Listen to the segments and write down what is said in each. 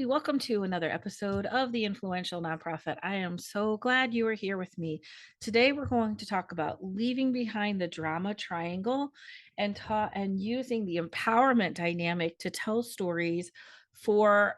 Welcome to another episode of the Influential Nonprofit. I am so glad you are here with me. Today, we're going to talk about leaving behind the drama triangle and using the empowerment dynamic to tell stories for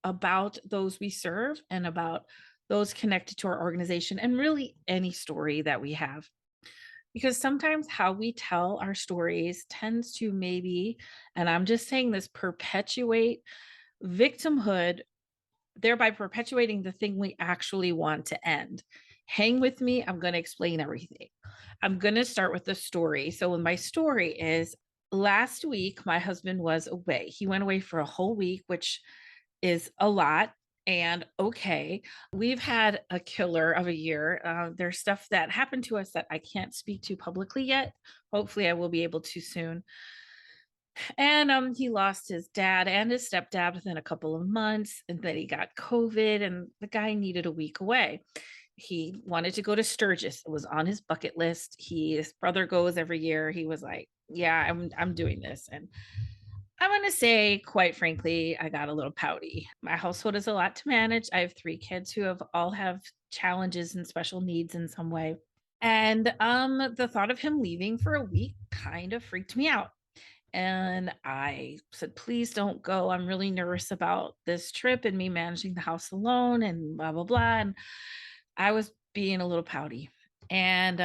about those we serve and about those connected to our organization, and really any story that we have. Because sometimes how we tell our stories tends to maybe, and I'm just saying this, perpetuate victimhood, thereby perpetuating the thing we actually want to end. Hang with me. I'm going to explain everything. I'm going to start with the story. So, my story is last week, my husband was away. He went away for a whole week, which is a lot. And okay, we've had a killer of a year. There's stuff that happened to us that I can't speak to publicly yet. Hopefully, I will be able to soon. And he lost his dad and his stepdad within a couple of months, and then he got COVID, and the guy needed a week away. He wanted to go to Sturgis. It was on his bucket list. His brother goes every year. He was like, "Yeah, I'm doing this." And I'm gonna say, quite frankly, I got a little pouty. My household is a lot to manage. I have three kids who have challenges and special needs in some way. And the thought of him leaving for a week kind of freaked me out. And I said, please don't go. I'm really nervous about this trip and me managing the house alone and blah, blah, blah. And I was being a little pouty. And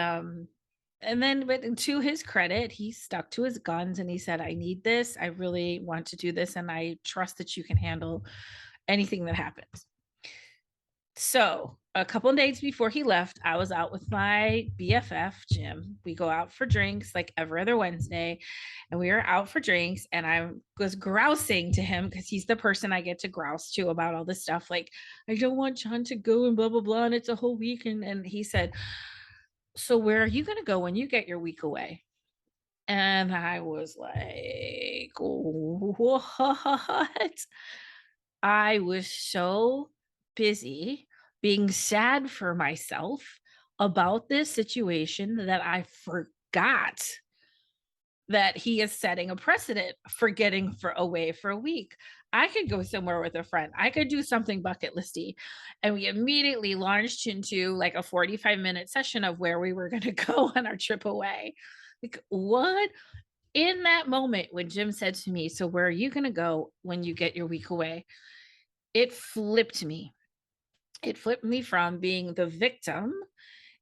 then, but to his credit, he stuck to his guns and he said, I need this. I really want to do this. And I trust that you can handle anything that happens. So, a couple of days before he left, I was out with my BFF, Jim. We go out for drinks like every other Wednesday, and we were out for drinks. And I was grousing to him because he's the person I get to grouse to about all this stuff. Like, I don't want John to go and blah, blah, blah. And it's a whole week. And he said, so, where are you going to go when you get your week away? And I was like, what? I was so busy being sad for myself about this situation that I forgot that he is setting a precedent for getting away for a week. I could go somewhere with a friend. I could do something bucket listy. And we immediately launched into like a 45-minute session of where we were going to go on our trip away. Like, what? In that moment when Jim said to me, so where are you going to go when you get your week away? It flipped me. It flipped me from being the victim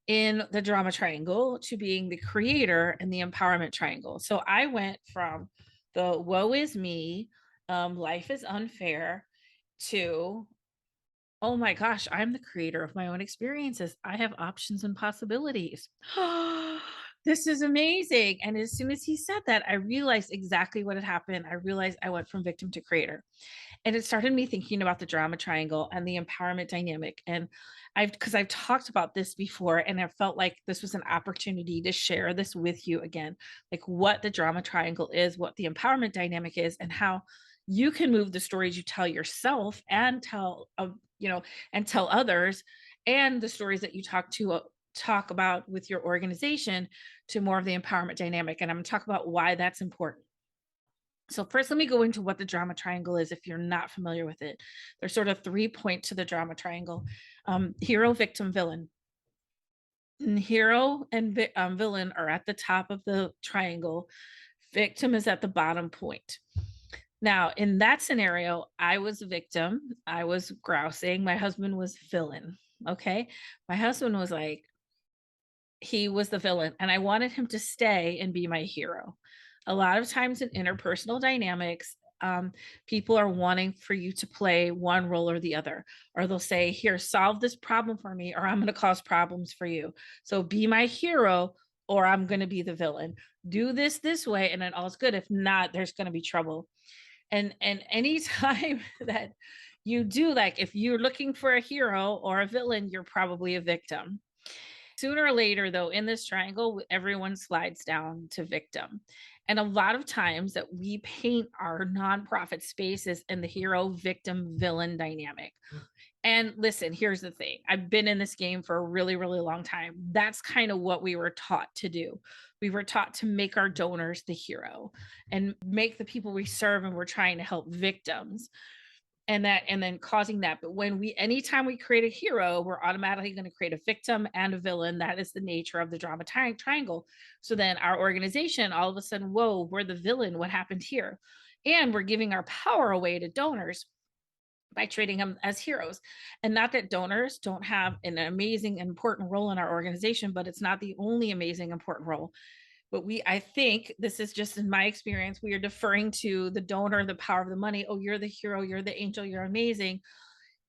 in the drama triangle to being the creator in the empowerment triangle. So I went from the woe is me, life is unfair, to oh my gosh, I'm the creator of my own experiences. I have options and possibilities. This is amazing. And as soon as he said that, I realized exactly what had happened. I realized I went from victim to creator. And it started me thinking about the drama triangle and the empowerment dynamic. And because I've talked about this before, and I felt like this was an opportunity to share this with you again, like what the drama triangle is, what the empowerment dynamic is, and how you can move the stories you tell yourself and and tell others, and the stories that you talk about with your organization to more of the empowerment dynamic. And I'm going to talk about why that's important. So first, let me go into what the drama triangle is if you're not familiar with it. There's sort of 3 points to the drama triangle: hero, victim, villain. And hero and villain are at the top of the triangle. Victim is at the bottom point. Now, in that scenario, I was a victim. I was grousing. My husband was villain. Okay. My husband was like, he was the villain, and I wanted him to stay and be my hero. A lot of times in interpersonal dynamics, people are wanting for you to play one role or the other, or they'll say, here, solve this problem for me, or I'm going to cause problems for you. So be my hero, or I'm going to be the villain. Do this way, and then all's good. If not, there's going to be trouble. And anytime that you do, like, if you're looking for a hero or a villain, you're probably a victim. Sooner or later, though, in this triangle, everyone slides down to victim. And a lot of times that we paint our nonprofit spaces in the hero, victim, villain dynamic. And listen, here's the thing. I've been in this game for a really, really long time. That's kind of what we were taught to do. We were taught to make our donors the hero and make the people we serve and we're trying to help victims. and then causing that. But when we anytime we create a hero, we're automatically going to create a victim and a villain. That is the nature of the drama triangle. So then our organization, all of a sudden, whoa, we're the villain. What happened here? And we're giving our power away to donors by treating them as heroes. And not that donors don't have an amazing, important role in our organization, but it's not the only amazing, important role. But I think this is just in my experience, we are deferring to the donor, the power of the money. Oh, you're the hero, you're the angel, you're amazing.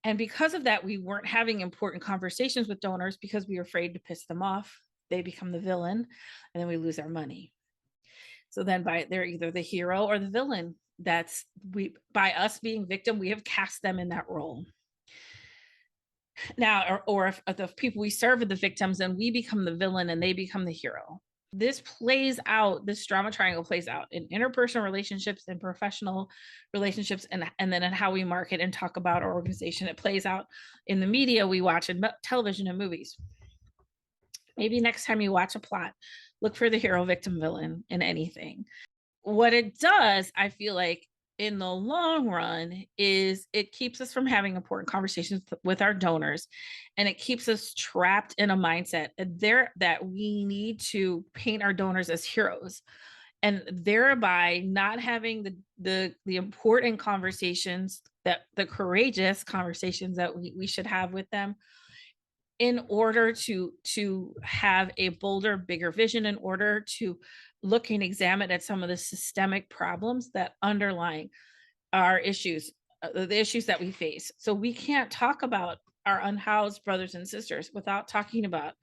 And because of that, we weren't having important conversations with donors because we were afraid to piss them off. They become the villain, and then we lose our money. So then they're either the hero or the villain. That's we by us being victim, we have cast them in that role. Now, or if the people we serve are the victims, then we become the villain and they become the hero. This drama triangle plays out in interpersonal relationships and professional relationships, and then in how we market and talk about our organization. It plays out in the media we watch, in television and movies. Maybe next time you watch a plot, look for the hero, victim, villain in anything. What it does, I feel like, in the long run, is it keeps us from having important conversations with our donors, and it keeps us trapped in a mindset that we need to paint our donors as heroes, and thereby not having the important conversations, that the courageous conversations that we should have with them, in order to have a bolder, bigger vision, in order to look and examine at some of the systemic problems that underlying our issues, the issues that we face. So we can't talk about our unhoused brothers and sisters without talking about,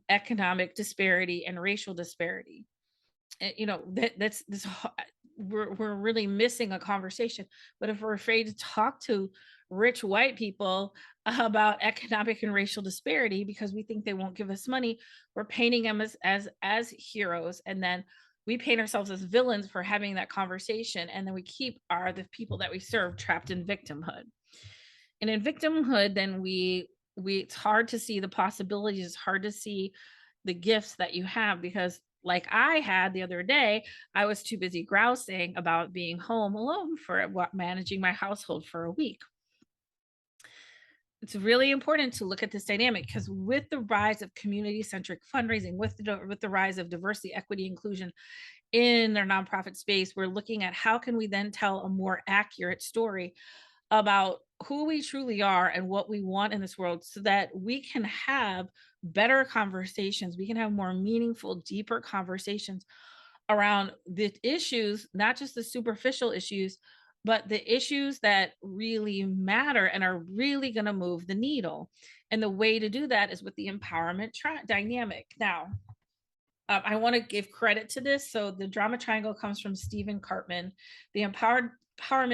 economic disparity and racial disparity. That's this. We're really missing a conversation. But if we're afraid to talk to rich white people about economic and racial disparity because we think they won't give us money, we're painting them as heroes, and then we paint ourselves as villains for having that conversation, and then we keep the people that we serve trapped in victimhood. And in victimhood, then we it's hard to see the possibilities. It's hard to see the gifts that you have, because like I had the other day, I was too busy grousing about being home alone for managing my household for a week. It's really important to look at this dynamic, because with the rise of community centric fundraising, with the rise of diversity, equity, inclusion in their nonprofit space, we're looking at how can we then tell a more accurate story about who we truly are and what we want in this world, so that we can have better conversations. We can have more meaningful, deeper conversations around the issues, not just the superficial issues, but the issues that really matter and are really going to move the needle. And the way to do that is with the empowerment dynamic. Now, I want to give credit to this. So the drama triangle comes from Stephen Cartman. The empowerment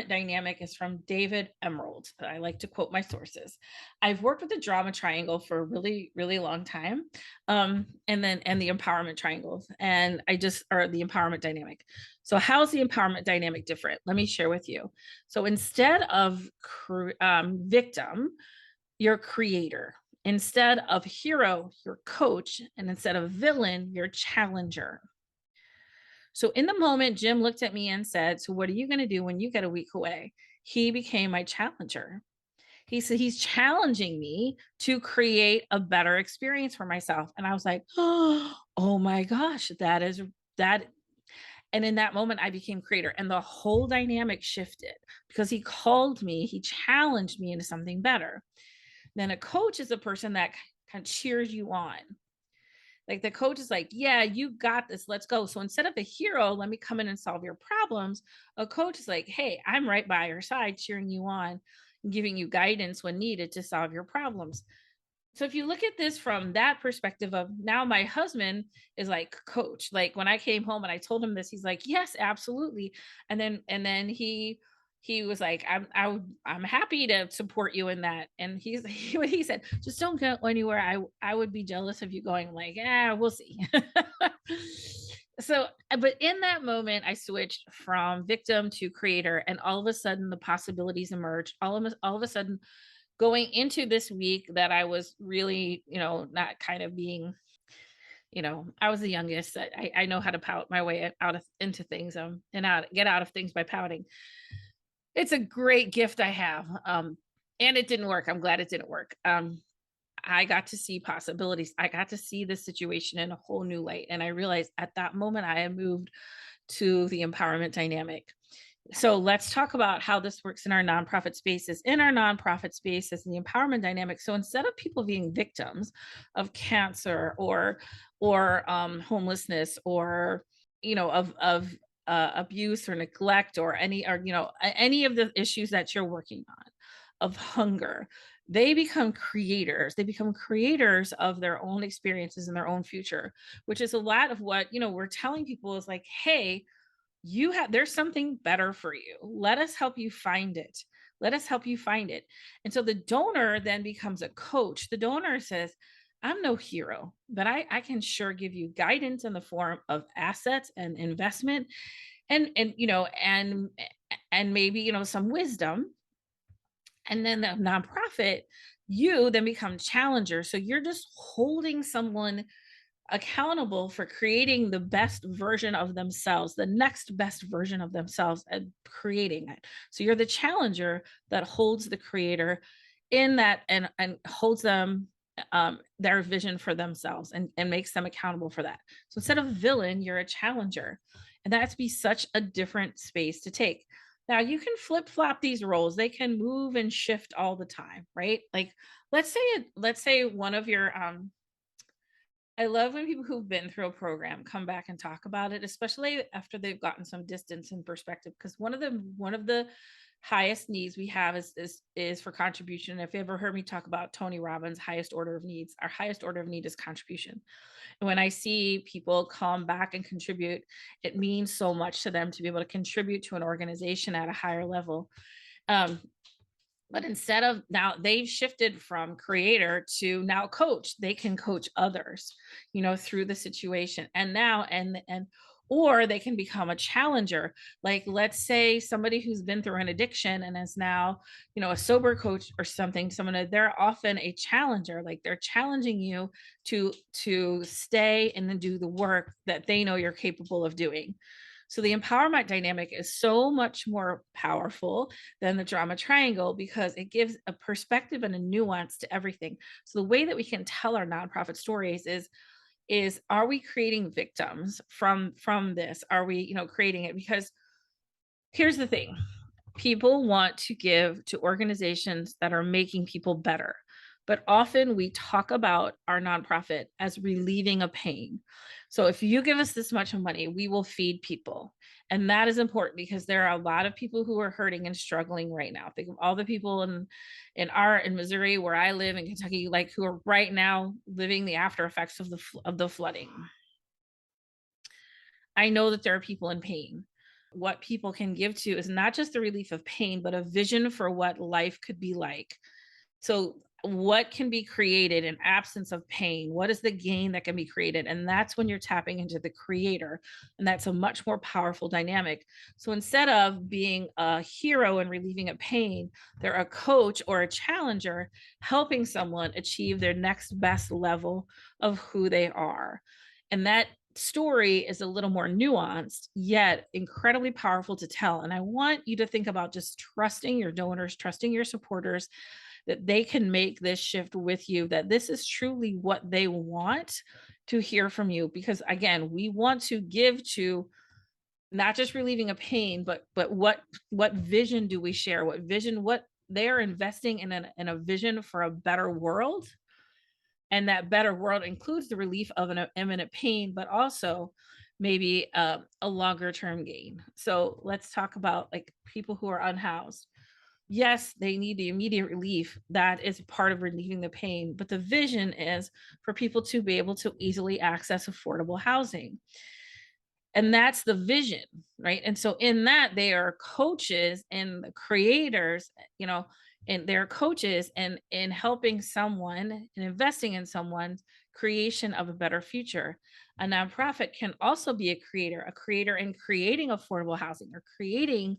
dynamic is from David Emerald. I like to quote my sources. I've worked with the drama triangle for a really, really long time. And the empowerment triangles, and or the empowerment dynamic. So how's the empowerment dynamic different? Let me share with you. So instead of victim, you're creator. Instead of hero, you're coach. And instead of villain, you're challenger. So in the moment, Jim looked at me and said, "So what are you going to do when you get a week away?" He became my challenger. He said he's challenging me to create a better experience for myself. And I was like, oh my gosh, that is that. And in that moment, I became creator, and the whole dynamic shifted because he called me, he challenged me into something better. Then a coach is a person that kind of cheers you on. Like the coach is like, yeah, you got this. Let's go. So instead of a hero, let me come in and solve your problems. A coach is like, hey, I'm right by your side, cheering you on, giving you guidance when needed to solve your problems. So if you look at this from that perspective of, now my husband is like coach. Like when I came home and I told him this, he's like, yes, absolutely. And then he was like, I'm happy to support you in that. And he said, just don't go anywhere. I would be jealous of you going. Like, yeah, we'll see. So, but in that moment, I switched from victim to creator, and all of a sudden the possibilities emerged. All of a sudden, going into this week that I was really, not kind of being, I was the youngest. I know how to pout my way out of into things, and get out of things by pouting. It's a great gift I have, and it didn't work. I'm glad it didn't work. I got to see possibilities. I got to see the situation in a whole new light, and I realized at that moment I had moved to the empowerment dynamic. So let's talk about how this works in our nonprofit spaces. In our nonprofit spaces, and the empowerment dynamic. So instead of people being victims of cancer or homelessness or abuse or neglect or any of the issues that you're working on, of hunger, they become creators. They become creators of their own experiences and their own future, which is a lot of what we're telling people is like, hey, there's something better for you. Let us help you find it. Let us help you find it. And so the donor then becomes a coach. The donor says, I'm no hero, but I can sure give you guidance in the form of assets and investment and maybe some wisdom. And then the nonprofit, you then become challenger. So you're just holding someone accountable for creating the best version of themselves, the next best version of themselves, and creating it. So you're the challenger that holds the creator in that and holds them their vision for themselves and makes them accountable for that. So instead of villain, you're a challenger. And that's be such a different space to take. Now you can flip flop these roles. They can move and shift all the time, right? Like let's say one of your I love when people who've been through a program come back and talk about it, especially after they've gotten some distance and perspective. Because one of the highest needs we have is for contribution. If you ever heard me talk about Tony Robbins' highest order of needs, our highest order of need is contribution. And when I see people come back and contribute, it means so much to them to be able to contribute to an organization at a higher level. Um, but instead of now they've shifted from creator to now coach. They can coach others, through the situation. And now and or they can become a challenger. Like let's say somebody who's been through an addiction and is now, a sober coach or something, they're often a challenger. Like they're challenging you to stay and then do the work that they know you're capable of doing. So the empowerment dynamic is so much more powerful than the drama triangle because it gives a perspective and a nuance to everything. So the way that we can tell our nonprofit stories is are we creating victims from this? Are we, creating it? Because here's the thing. People want to give to organizations that are making people better. But often we talk about our nonprofit as relieving a pain. So if you give us this much money, we will feed people. And that is important because there are a lot of people who are hurting and struggling right now. Think of all the people in Missouri where I live, in Kentucky, like who are right now living the after effects of the flooding. I know that there are people in pain. What people can give to is not just the relief of pain, but a vision for what life could be like. So, what can be created in absence of pain? What is the gain that can be created? And that's when you're tapping into the creator. And that's a much more powerful dynamic. So, instead of being a hero and relieving a pain, they're a coach or a challenger helping someone achieve their next best level of who they are. And that story is a little more nuanced, yet incredibly powerful to tell. And I want you to think about just trusting your donors, trusting your supporters, that they can make this shift with you, that this is truly what they want to hear from you. Because again, we want to give to not just relieving a pain, but what vision do we share? What vision, what they are investing in a vision for a better world. And that better world includes the relief of an imminent pain, but also maybe a longer term gain. So let's talk about like people who are unhoused. Yes, they need the immediate relief. That is part of relieving the pain. But the vision is for people to be able to easily access affordable housing. And that's the vision, right? And so in that, they are coaches and the creators, and they're coaches and in helping someone and investing in someone's creation of a better future. A nonprofit can also be a creator in creating affordable housing or creating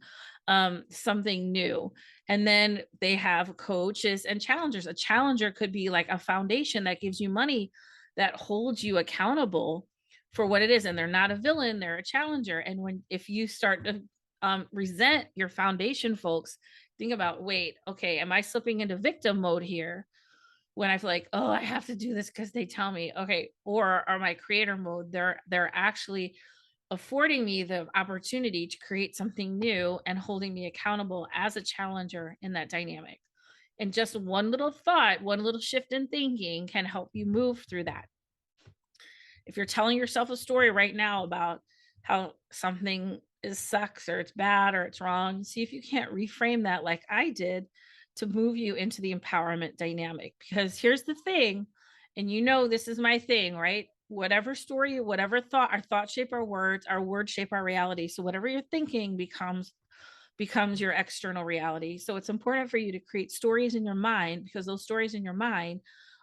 something new. And then they have coaches and challengers. A challenger could be like a foundation that gives you money, that holds you accountable for what it is. And they're not a villain, they're a challenger. And if you start to resent your foundation folks. Think about, wait, okay, am I slipping into victim mode here when I feel like, oh, I have to do this because they tell me, okay, or are my creator mode? They're actually affording me the opportunity to create something new and holding me accountable as a challenger in that dynamic. And just one little thought, one little shift in thinking can help you move through that. If you're telling yourself a story right now about how something is sucks or it's bad or it's wrong, see if you can't reframe that like I did to move you into the empowerment dynamic. Because here's the thing, and you know this is my thing, right? Whatever story, whatever thought, our thoughts shape our words shape our reality. So whatever you're thinking becomes your external reality. So it's important for you to create stories in your mind because those stories in your mind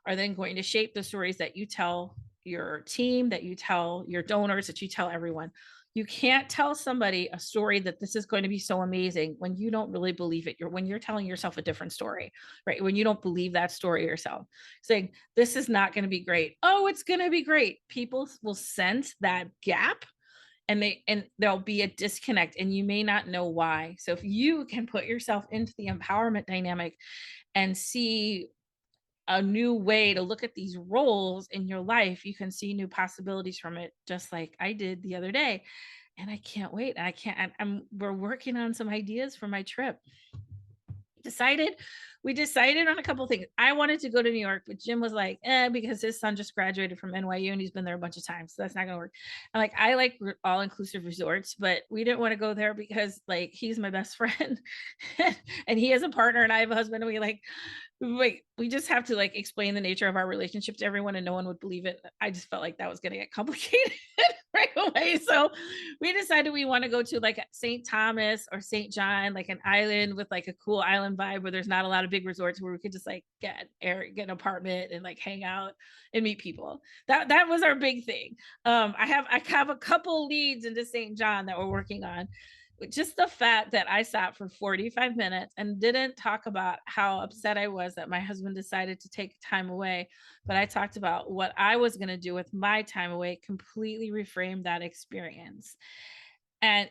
are then going to shape the stories that you tell your team, that you tell your donors, that you tell everyone. You can't tell somebody a story that this is going to be so amazing when you don't really believe it. When you're telling yourself a different story, right? When you don't believe that story yourself, saying this is not going to be great. Oh, it's going to be great. People will sense that gap and there'll be a disconnect and you may not know why. So if you can put yourself into the empowerment dynamic and see a new way to look at these roles in your life, you can see new possibilities from it, just like I did the other day. And I can't wait. I can't, we're working on some ideas for my trip. Decided we decided on a couple things. I wanted to go to New York, but Jim was like, because his son just graduated from NYU and he's been there a bunch of times. So that's not gonna work. I'm like, I like all inclusive resorts, but we didn't want to go there because like he's my best friend and he has a partner and I have a husband. And we just have to like explain the nature of our relationship to everyone and no one would believe it. I just felt like that was gonna get complicated right away. So we decided we want to go to like St. Thomas or St. John, like an island with like a cool island vibe where there's not a lot of big resorts where we could just like get an apartment and like hang out and meet people. That was our big thing. I have a couple leads into St. John that we're working on. Just the fact that I sat for 45 minutes and didn't talk about how upset I was that my husband decided to take time away, but I talked about what I was going to do with my time away, completely reframed that experience. And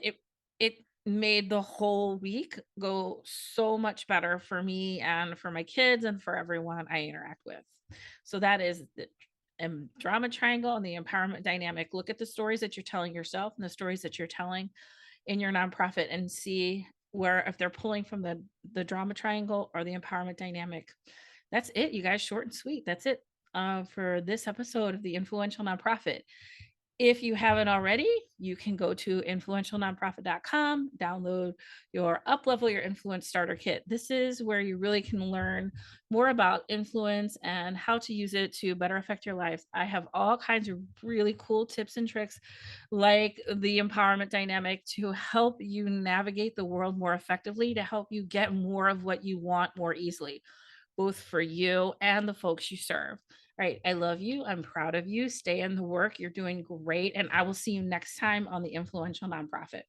it made the whole week go so much better for me and for my kids and for everyone I interact with. So that is the drama triangle and the empowerment dynamic. Look at the stories that you're telling yourself and the stories that you're telling in your nonprofit and see where if they're pulling from the drama triangle or the empowerment dynamic. That's it, you guys, short and sweet. That's it for this episode of the Influential Nonprofit. If you haven't already, you can go to influentialnonprofit.com, download your Uplevel Your Influence Starter Kit. This is where you really can learn more about influence and how to use it to better affect your life. I have all kinds of really cool tips and tricks like the empowerment dynamic to help you navigate the world more effectively, to help you get more of what you want more easily, both for you and the folks you serve. All right. I love you. I'm proud of you. Stay in the work. You're doing great. And I will see you next time on the Influential Nonprofit.